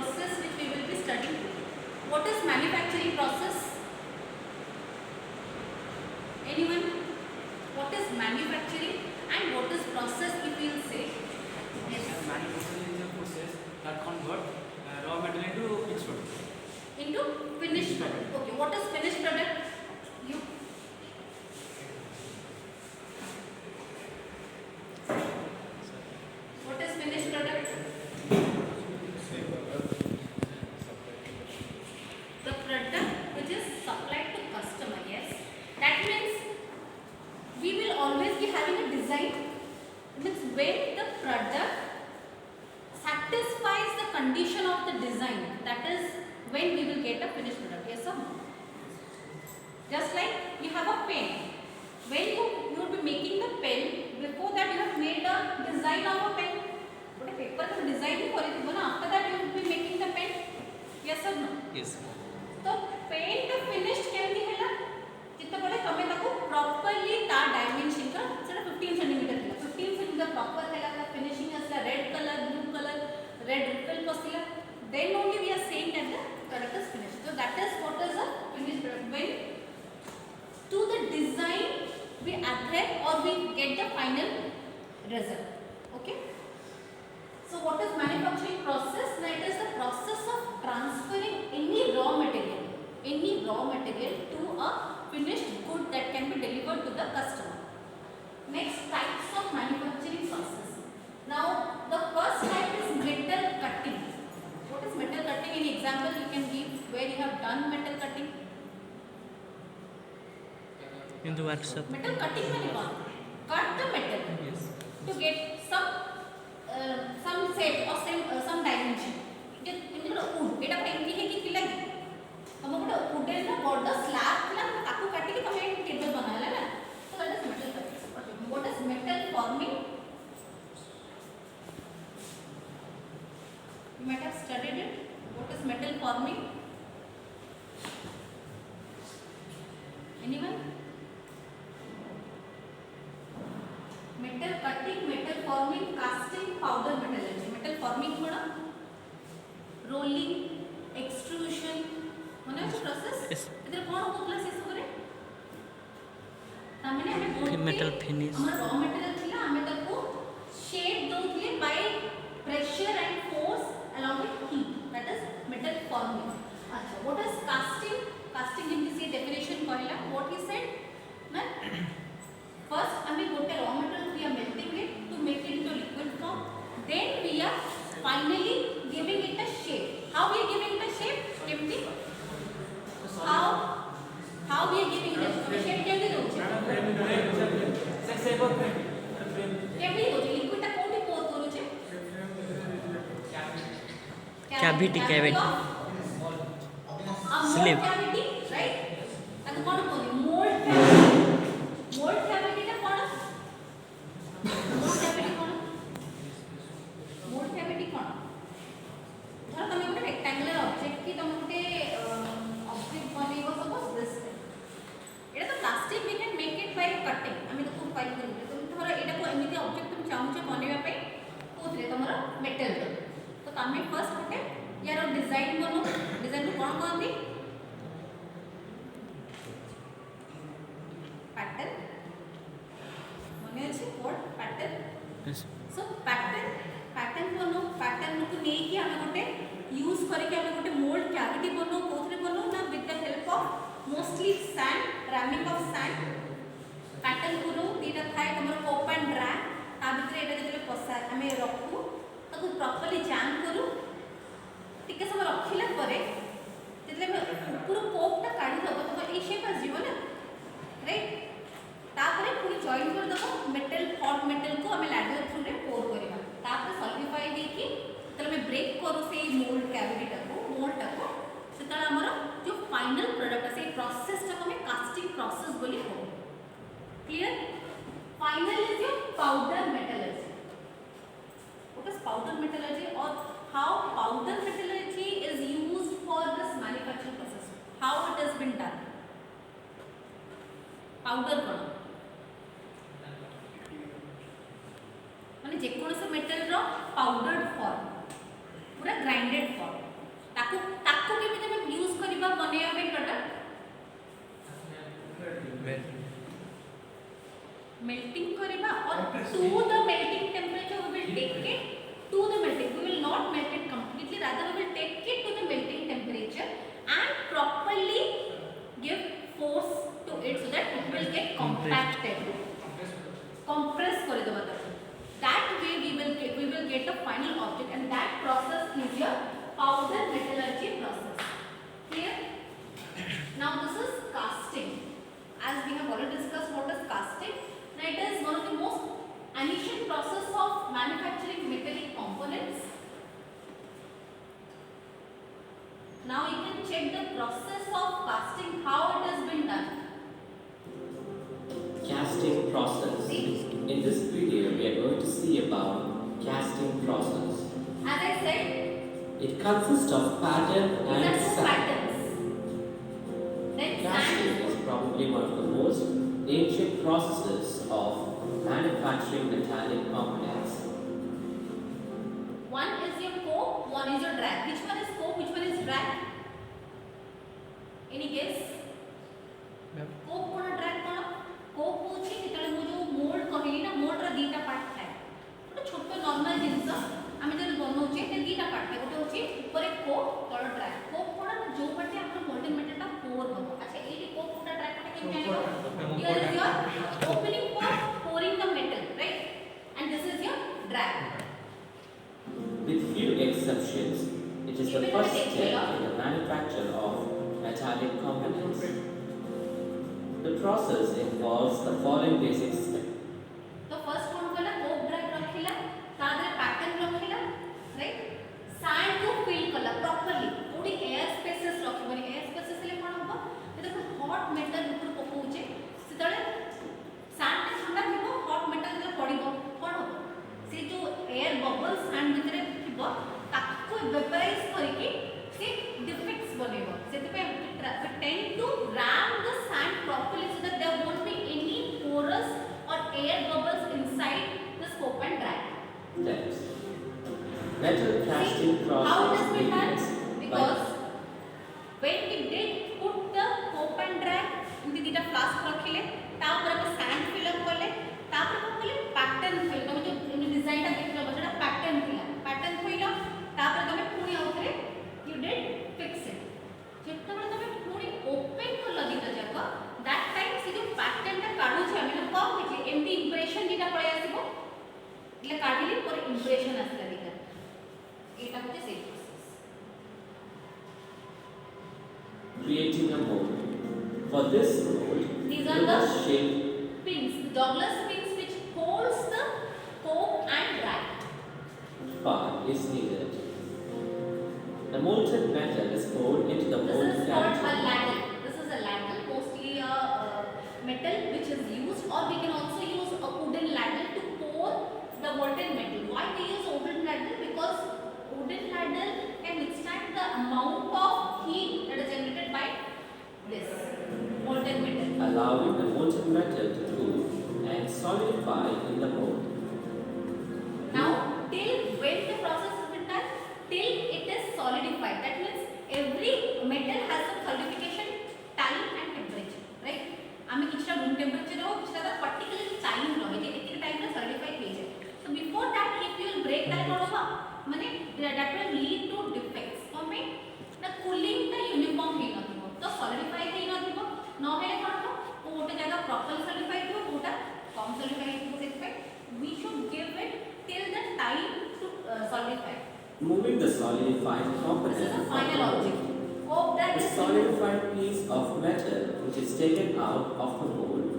process which we will be studying. What is manufacturing process? Anyone? What is manufacturing and what is process if you will say? Yes. Manufacturing is a process that convert raw material into finished product. Into finished product. Okay, what is finished product? You. What is finished product? The product which is supplied to customer. Yes. That means we will always be having a design. Means when the product satisfies the condition of the design, that is when we will get a finished product. Yes or no? Just like you have a pen. When you will be making the pen, before that you have made a design of a pen. But a paper का design ही करी थी ना. After that you will be making the pen. Yes or no? Yes. तो pen का finish केमती है ना? जितना बड़े तमें ताको properly ता dimension का सेटा 15 centimeter थिला. 15 centimeter proper है ला finishing असला red color, blue color, red refill पसला. Then only we are saying that the product is finished. So that is what is a finished product. When to the design we adhere or we get the final result. Okay. So what is manufacturing process? That is the process of transferring any raw material to a finished good that can be delivered to the customer. Next, types of manufacturing process. Now the first type is metal cutting. What is metal cutting? Any example you can give where you have done metal cutting? In the workshop. Metal cutting means what? Cut the metal Yes. to get some shape or some dimension. इनके wood एटा पेंटी है कि किला की हम गोटे wooden ना बड़ slab थिला ताकू काटी के तमे टेबल बनाला ना so that is metal cutting. What is metal forming? You might have studied it. What is metal forming? Anyone? Metal cutting, metal forming, casting, powder metallurgy. Metal forming कोना? Rolling, extrusion. मने अच्छे process? Yes. इधर कौन होतला से सुगरे? तामने हमें बोलते Metal finish. हमारा raw material थिला हमें तक को shape दोगे by pressure and force along with heat. That is metal forming. अच्छा, what is casting? Casting in this definition कहला. What he said? ना first हमें गोटे raw material we are melting it to make it into liquid form. Then we are finally giving it a shape. How we are giving it a shape? केमती? How we are giving it a shape? केमती दोचे? केमती दोचे? Liquid टा कोटी pour करूचे? Cavity. Mold cavity, right? ताको कौन बोली? Mold cavity. Mold cavity टा कौन? Mold cavity कौन? Mold cavity कौन? धर तमे गोटे rectangular object की तमे गोटे object बनेइबो suppose this. एटा तो plastic we can make it by cutting. आमी तो खूब फाइल करू. तो धर एटा को एमिति object तुम चाहूचे बनेबा पे कोथरे तमरा metal रो. तो तमे first गोटे यार डिजाइन बनो. डिजाइन को कौन कहंती? पैटर्न. मने अछि code pattern. Yes. So pattern बनो. पैटर्न को नै कि हमें गोटे यूज करी के हमें गोटे मोल्ड कैविटी बनो. कोथरे बनो ना with the help of mostly sand, rhyming of sand. Pattern करू दीटा थाए तमर कोप एंड ड्रैग. ता भितरे एटा जते पसा हमें रखू ताको प्रॉपर्ली जैम करू. टिके समय रखिला परे जते हम पूरा कोप ता काढी दबो तो ए शेप आ जीवो ना. राइट. तापरे पूरी जॉइन कर दबो. मेटल हॉट मेटल को हमें लैडर थ्रू रे पोर करबा. तापरे सॉलिडिफाई देकी तले में ब्रेक करू से मोल्ड कैविटी टा को सेता हमर जो फाइनल प्रोडक्ट से प्रोसेस टा हमें कास्टिंग प्रोसेस बोली हो. Clear? Final is your powder metallurgy. What is powder metallurgy or how powder metallurgy is used for this manufacturing process? How it has been done? Powder कौन? माने जेकोनसे metal रो powdered form पूरा grinded form to the melting temperature, we will take it to the melting. We will not melt it completely, rather we will take it to the melting temperature and properly give force to it so that it will get compacted. Compress kore deba taku. That way we will get a final object, and that process is your powder metallurgy process. Clear? Now this is casting. As we have already discussed what is casting. Now it is one of the most ancient process of manufacturing metallic components. Now you can check the process of casting, how it has been done. Casting process. See? In this video, we are going to see about casting process. As I said, It consists of pattern these and are two sand. patterns. Then Casting sand. is probably one of the most ancient processes of manufacturing metallic components. One is your coke, one is your drag. Which one is coke, which one is drag? Any guess? Coke कोना drag कोना Coke होची जेतले मु जो mould कहली ना mould रा दीटा part थाए गोटे छोट नॉर्मल जिंस आमे जब बनौचे ते दीटा पार्ट थाए गोटे होची ऊपर कोक तळ ड्रैग कोक कोना जो पटे हमर मोल्डिंग मेटल ता पोर हो अच्छा एटी कोक कोटा ड्रैग पटे केम जानिबो here is your opening for pouring the metal, right? And this is your drag. With few exceptions, it is the Even first with step HLR. in the manufacture of metallic components. The process involves the following basic steps. तो first कोन कला cope drag रखिला तादरे pattern रखिला right sand को fill कला properly थोड़ी air spaces रखबनी एयर स्पेसेस ले कोन होबो जेते हॉट मेटल ऊपर पकोउचे सेतले सैंड ता ठंडा थिबो हॉट मेटल जे पडिबो कोन होबो से जो एयर बबल्स सैंड भितरे थिबो ताको वेपराइज करके से डिफेक्ट्स बनेबो सेते पे we tend to ram the sand properly so that there won't be any porous or air bubbles inside the scope and drag. Steps. Metal casting See, how it process has been done? begins Because when we did put the scope and drag in the flask रखिले तापर हम sand fill up कले तापर हम कले pattern fill तमे जो design ता देखलो बजडा pattern थिला pattern होइलो तापर तमे पुनी आउथरे you did fix it जेतबे तमे पुनी ओपन करला दिटा जाक that time से जो pattern ता काढू छै हम कम होइले एमडी इंप्रेशन दिटा पळे आसीबो એટલે કાઢીલી પર ઇમ્પ્રેશન આસલા દીધા એટા હોતે same process creating a mold. For this mold, These you are the must shape pins, Douglas pins which holds the coke and drag. part is needed. The molten metal is poured into the This mold is called cavity. a ladle. This is a ladle, mostly a metal which is used, or we can also use a wooden ladle to pour the molten metal. Why we use wooden ladle? Because wooden ladle can withstand the amount of heat that is generated by this molten metal. Allowing the molten metal to cool and solidify in the mold. Now, till when the process has been done? Till it is solidified. That means every metal has some solidification time and temperature, right? आमे किछटा room temperature हो किछटा particular time रहे जे एतिक time रे solidify हो जाए. So before that if you will break that होबा माने that will lead to defects. कमे ना कूलिंग ता यूनिफॉर्म हे नथिबो तो सॉलिडिफाई हे नथिबो न हेले कोन हो ओटे जगह प्रॉपर सॉलिडिफाई हो ओटा कम सॉलिडिफाई हो set we should give it till the time to solidify. Moving the solidified component This is the of final the object. mold. Hope that The is solidified piece of metal which is taken out of the mold